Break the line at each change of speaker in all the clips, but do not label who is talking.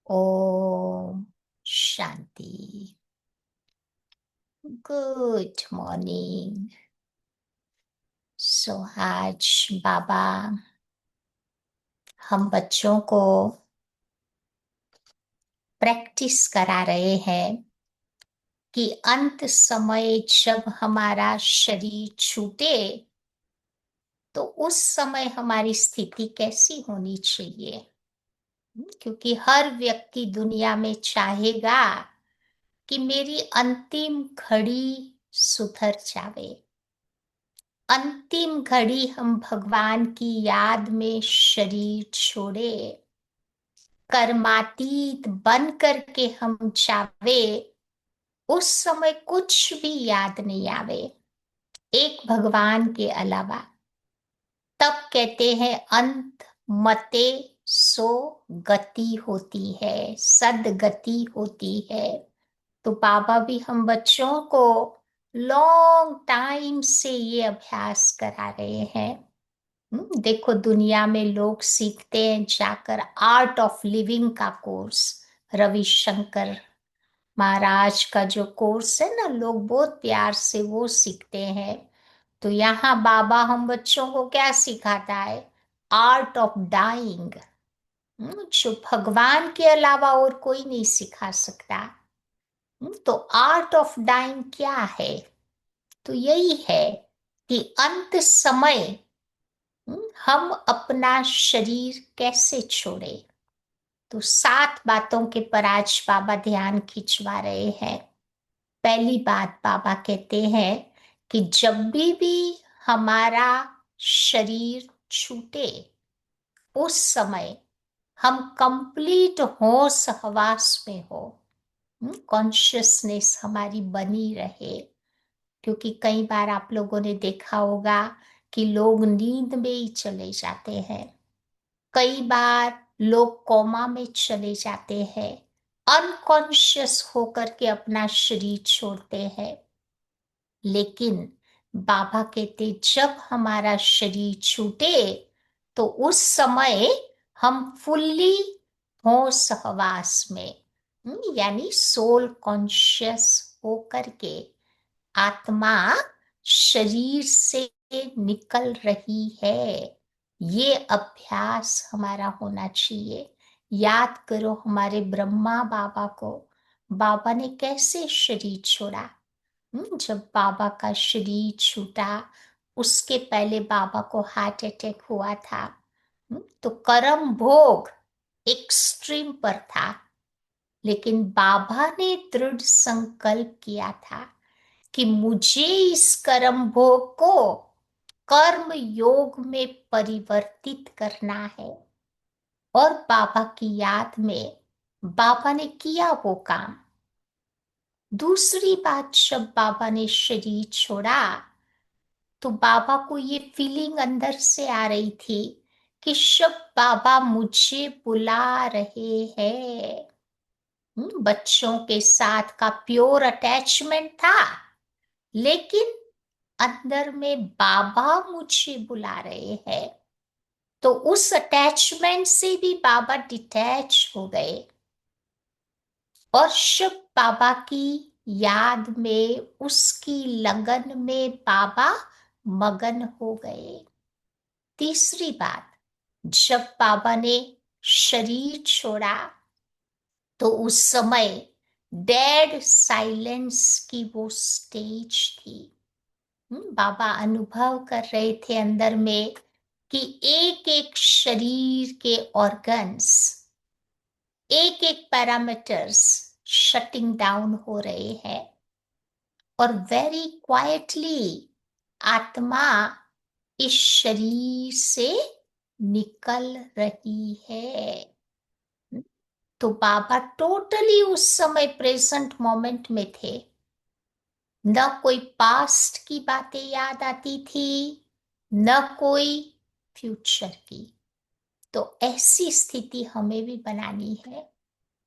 Om Shanti. Good morning. सो आज बाबा हम बच्चों को प्रैक्टिस करा रहे हैं कि अंत समय जब हमारा शरीर छूटे तो उस समय हमारी स्थिति कैसी होनी चाहिए। क्योंकि हर व्यक्ति दुनिया में चाहेगा कि मेरी अंतिम घड़ी सुधर जावे। अंतिम घड़ी हम भगवान की याद में शरीर छोड़े, कर्मातीत बन करके हम जावे। उस समय कुछ भी याद नहीं आवे एक भगवान के अलावा। तब कहते हैं अंत मते सो गति होती है, सदगति होती है। तो बाबा भी हम बच्चों को लॉन्ग टाइम से ये अभ्यास करा रहे हैं। देखो दुनिया में लोग सीखते हैं जाकर आर्ट ऑफ लिविंग का कोर्स। रविशंकर महाराज का जो कोर्स है ना, लोग बहुत प्यार से वो सीखते हैं। तो यहाँ बाबा हम बच्चों को क्या सिखाता है? आर्ट ऑफ डाइंग, जो भगवान के अलावा और कोई नहीं सिखा सकता। तो आर्ट ऑफ डाइंग क्या है? तो यही है कि अंत समय हम अपना शरीर कैसे छोड़े। तो 7 बातों के पर आज बाबा ध्यान खिंचवा रहे हैं। पहली बात बाबा कहते हैं कि जब भी हमारा शरीर छूटे उस समय हम कंप्लीट होश हवास में हो, कॉन्शियसनेस हमारी बनी रहे। क्योंकि कई बार आप लोगों ने देखा होगा कि लोग नींद में ही चले जाते हैं। कई बार लोग कोमा में चले जाते हैं, अनकॉन्शियस होकर के अपना शरीर छोड़ते हैं। लेकिन बाबा कहते जब हमारा शरीर छूटे तो उस समय हम फुल्ली होश हवास में, यानी सोल कॉन्शियस होकर के आत्मा शरीर से निकल रही है। ये अभ्यास हमारा होना चाहिए। याद करो हमारे ब्रह्मा बाबा को, बाबा ने कैसे शरीर छोड़ा। जब बाबा का शरीर छूटा उसके पहले बाबा को हार्ट अटैक हुआ था। तो कर्म भोग एक्सट्रीम पर था, लेकिन बाबा ने दृढ़ संकल्प किया था कि मुझे इस कर्म भोग को कर्म योग में परिवर्तित करना है। और बाबा की याद में बाबा ने किया वो काम। दूसरी बात, जब बाबा ने शरीर छोड़ा तो बाबा को ये फीलिंग अंदर से आ रही थी कि शब बाबा मुझे बुला रहे हैं। बच्चों के साथ का प्योर अटैचमेंट था, लेकिन अंदर में बाबा मुझे बुला रहे हैं। तो उस अटैचमेंट से भी बाबा डिटैच हो गए और शिव बाबा की याद में, उसकी लगन में बाबा मगन हो गए। तीसरी बात, जब बाबा ने शरीर छोड़ा तो उस समय डेड साइलेंस की वो स्टेज थी। बाबा अनुभव कर रहे थे अंदर में कि एक एक शरीर के ऑर्गन्स, एक एक पैरामीटर्स शटिंग डाउन हो रहे हैं और वेरी क्वाइटली आत्मा इस शरीर से निकल रही है। तो बाबा टोटली उस समय प्रेजेंट मोमेंट में थे। न कोई पास्ट की बातें याद आती थी, न कोई फ्यूचर की। तो ऐसी स्थिति हमें भी बनानी है।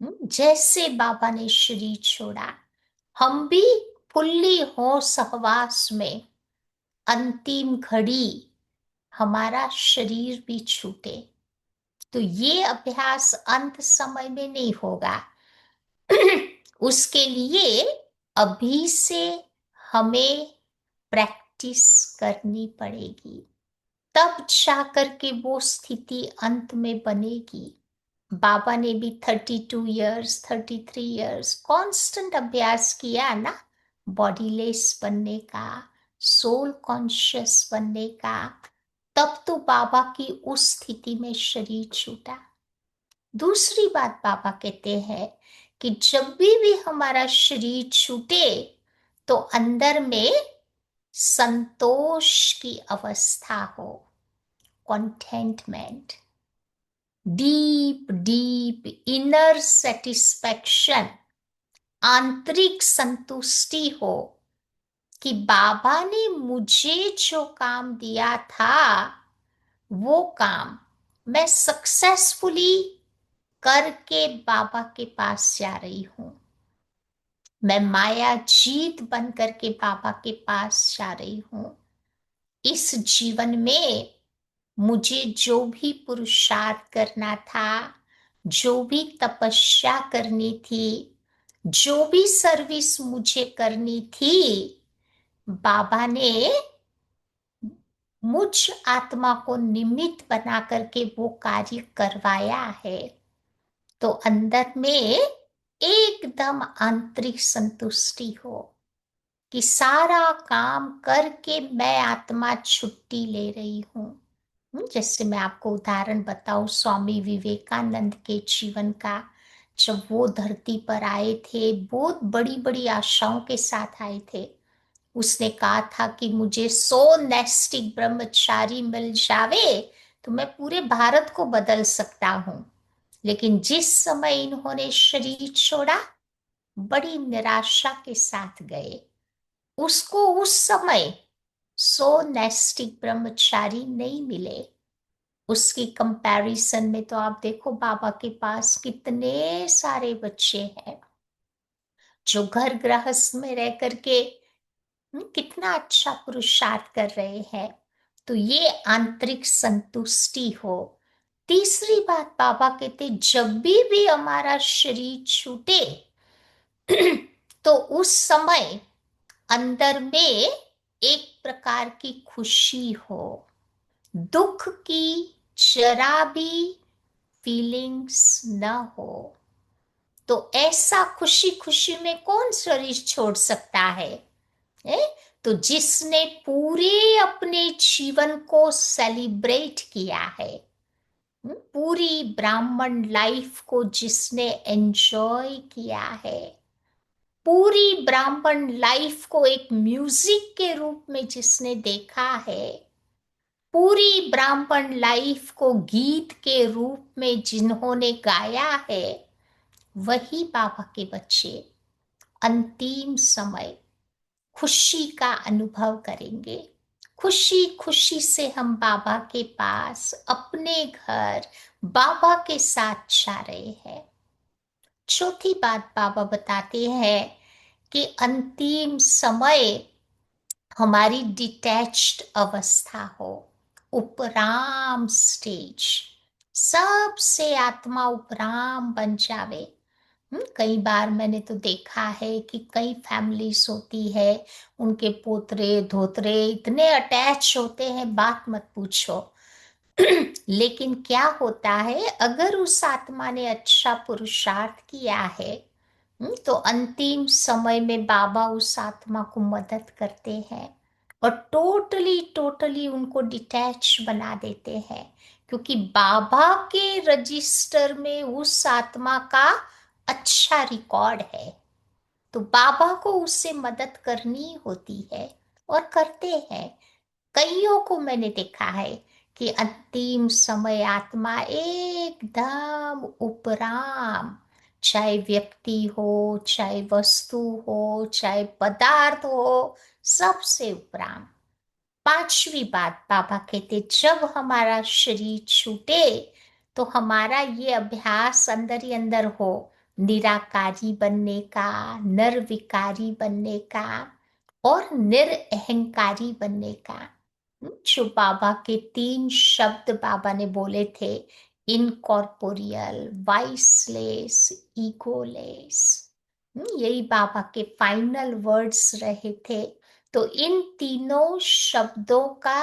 जैसे बाबा ने शरीर छोड़ा, हम भी फुल्ली होश हवास में अंतिम घड़ी हमारा शरीर भी छूटे तो ये अभ्यास अंत समय में नहीं होगा। उसके लिए अभी से हमें प्रैक्टिस करनी पड़ेगी, तब जा करके वो स्थिति अंत में बनेगी। बाबा ने भी 32 इयर्स 33 इयर्स कांस्टेंट अभ्यास किया ना, बॉडीलेस बनने का, सोल कॉन्शियस बनने का। तब तो बाबा की उस स्थिति में शरीर छूटा। दूसरी बात बाबा कहते हैं कि जब भी हमारा शरीर छूटे तो अंदर में संतोष की अवस्था हो, contentment, deep deep inner satisfaction, आंतरिक संतुष्टि हो कि बाबा ने मुझे जो काम दिया था वो काम मैं सक्सेसफुली करके बाबा के पास जा रही हूं। मैं माया जीत बन करके बाबा के पास जा रही हूं। इस जीवन में मुझे जो भी पुरुषार्थ करना था, जो भी तपस्या करनी थी, जो भी सर्विस मुझे करनी थी, बाबा ने मुझ आत्मा को निमित्त बना करके वो कार्य करवाया है। तो अंदर में एकदम आंतरिक संतुष्टि हो कि सारा काम करके मैं आत्मा छुट्टी ले रही हूं। जैसे मैं आपको उदाहरण बताऊं स्वामी विवेकानंद के जीवन का। जब वो धरती पर आए थे, बहुत बड़ी बड़ी आशाओं के साथ आए थे। उसने कहा था कि मुझे 100 नैस्टिक ब्रह्मचारी मिल जावे तो मैं पूरे भारत को बदल सकता हूं। लेकिन जिस समय इन्होंने शरीर छोड़ा, बड़ी निराशा के साथ गए। उसको उस समय 100 नैस्टिक ब्रह्मचारी नहीं मिले। उसकी कंपैरिजन में तो आप देखो बाबा के पास कितने सारे बच्चे हैं जो घर गृहस्थ में रह करके कितना अच्छा पुरुषार्थ कर रहे हैं। तो ये आंतरिक संतुष्टि हो। तीसरी बात बाबा कहते, जब भी हमारा शरीर छूटे तो उस समय अंदर में एक प्रकार की खुशी हो, दुख की जरा भी फीलिंग्स न हो। तो ऐसा खुशी खुशी में कौन शरीर छोड़ सकता है? ए? तो जिसने पूरे अपने जीवन को सेलिब्रेट किया है, पूरी ब्राह्मण लाइफ को जिसने एंजॉय किया है, पूरी ब्राह्मण लाइफ को एक म्यूजिक के रूप में जिसने देखा है, पूरी ब्राह्मण लाइफ को गीत के रूप में जिन्होंने गाया है, वही बाबा के बच्चे अंतिम समय खुशी का अनुभव करेंगे। खुशी खुशी से हम बाबा के पास अपने घर बाबा के साथ जा रहे हैं। चौथी बात बाबा बताते हैं कि अंतिम समय हमारी डिटैच्ड अवस्था हो, उपराम स्टेज, सबसे आत्मा उपराम बन जावे। कई बार मैंने तो देखा है कि कई फैमिलीज होती है, उनके पोतरे धोतरे इतने अटैच होते हैं, बात मत पूछो। लेकिन क्या होता है, अगर उस आत्मा ने अच्छा पुरुषार्थ किया है, तो अंतिम समय में बाबा उस आत्मा को मदद करते हैं और टोटली टोटली उनको डिटैच बना देते हैं, क्योंकि बाबा के रजिस्टर में उस आत्मा का अच्छा रिकॉर्ड है। तो बाबा को उससे मदद करनी होती है और करते हैं। कईयों को मैंने देखा है कि अंतिम समय आत्मा एकदम उपराम, चाहे व्यक्ति हो, चाहे वस्तु हो, चाहे पदार्थ हो, सबसे उपराम। पांचवी बात बाबा कहते, जब हमारा शरीर छूटे तो हमारा ये अभ्यास अंदर ही अंदर हो, निराकारी बनने का, निर्विकारी बनने का और निरअहंकारी बनने का। जो बाबा के 3 शब्द बाबा ने बोले थे, इनकॉर्पोरियल, वॉइसलेस, ईगोलेस। यही बाबा के फाइनल वर्ड्स रहे थे। तो इन तीनों शब्दों का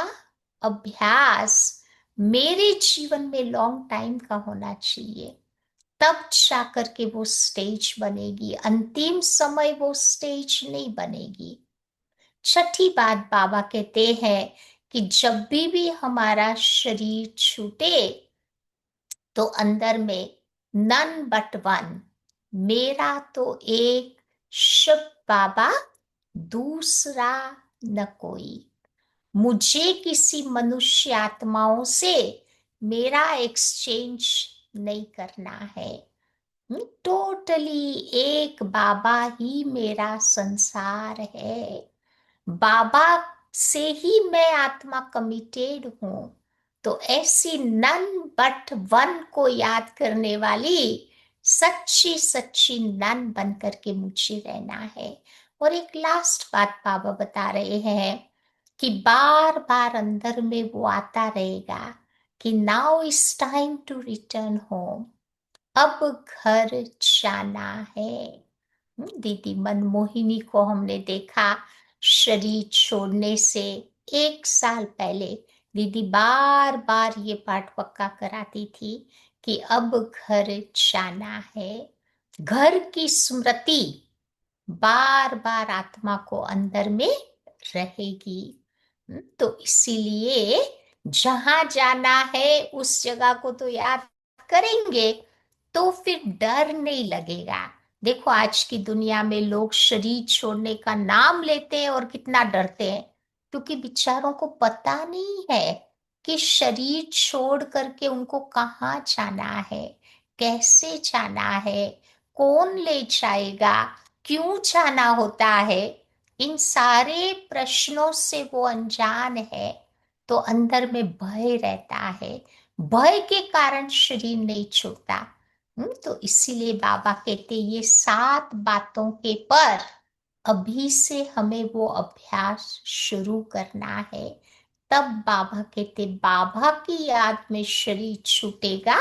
अभ्यास मेरे जीवन में लॉन्ग टाइम का होना चाहिए, तब जाकर के वो स्टेज बनेगी। अंतिम समय वो स्टेज नहीं बनेगी। छठी बात बाबा कहते हैं कि जब भी हमारा शरीर छूटे तो अंदर में नन बट वन, मेरा तो एक शिव बाबा, दूसरा न कोई। मुझे किसी मनुष्य आत्माओं से मेरा एक्सचेंज नहीं करना है। टोटली एक बाबा ही मेरा संसार है। बाबा से ही मैं आत्मा कमिटेड हूं। तो ऐसी नन बट वन को याद करने वाली सच्ची सच्ची नन बन करके मुझे रहना है। और एक लास्ट बात बाबा बता रहे हैं कि बार बार अंदर में वो आता रहेगा कि now is time to return home, अब घर जाना है। दीदी मनमोहिनी को हमने देखा शरीर छोड़ने से 1 साल पहले दीदी बार बार ये पाठ पक्का कराती थी कि अब घर जाना है। घर की स्मृति बार बार आत्मा को अंदर में रहेगी। तो इसीलिए जहां जाना है उस जगह को तो याद करेंगे, तो फिर डर नहीं लगेगा। देखो आज की दुनिया में लोग शरीर छोड़ने का नाम लेते हैं और कितना डरते हैं, क्योंकि बेचारों को पता नहीं है कि शरीर छोड़ करके उनको कहाँ जाना है, कैसे जाना है, कौन ले जाएगा, क्यों जाना होता है। इन सारे प्रश्नों से वो अनजान है। तो अंदर में भय रहता है, भय के कारण शरीर नहीं छूटता। तो इसीलिए बाबा कहते ये 7 बातों के पर अभी से हमें वो अभ्यास शुरू करना है। तब बाबा कहते बाबा की याद में शरीर छूटेगा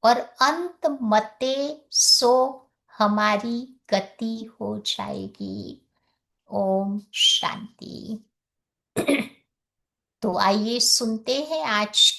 और अंत मते सो हमारी गति हो जाएगी। ओम शांति। तो आइए सुनते हैं आज